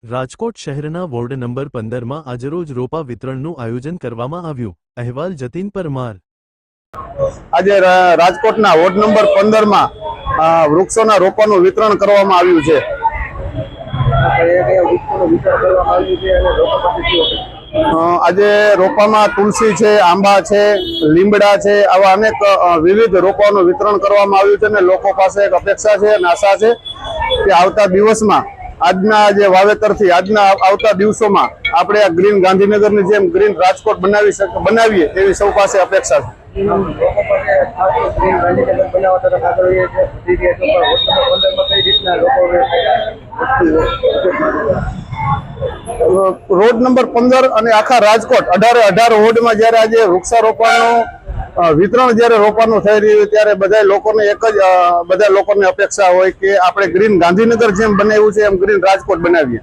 રાજકોટ શહેરના ward number 15માં આજરોજ રોપા વિતરણનું આયોજન કરવામાં આવ્યું। અહેવાલ જતીન પરમાર। આજે રાજકોટના વોર્ડ નંબર 15માં વૃક્ષોના રોપાનું વિતરણ કરવામાં આવ્યું છે। આજે રોપામાં તુલસી છે, આંબા છે, લીમડા છે, આવા અનેક વિવિધ રોપાઓનું વિતરણ કરવામાં આવ્યું છે અને લોકો પાસે એક અપેક્ષા છે અને આશા છે કે આવતા દિવસમાં આજના જે વાવેતરથી આજના આવતા દિવસોમાં આપણે આ ગ્રીન ગાંધીનગરની જેમ ગ્રીન રાજકોટ બનાવીએ એવી સૌ પાસે અપેક્ષા છે। રોડ નંબર 15 અને આખા રાજકોટ 18 વોર્ડમાં જ્યારે આજે વૃક્ષારોપણનું વિતરણ જ્યારે રોપાનું થઈ રહ્યું ત્યારે બધા લોકોને અપેક્ષા હોય કે આપણે ગ્રીન ગાંધીનગર જેમ બનાવ્યું છે એમ ગ્રીન રાજકોટ બનાવીએ।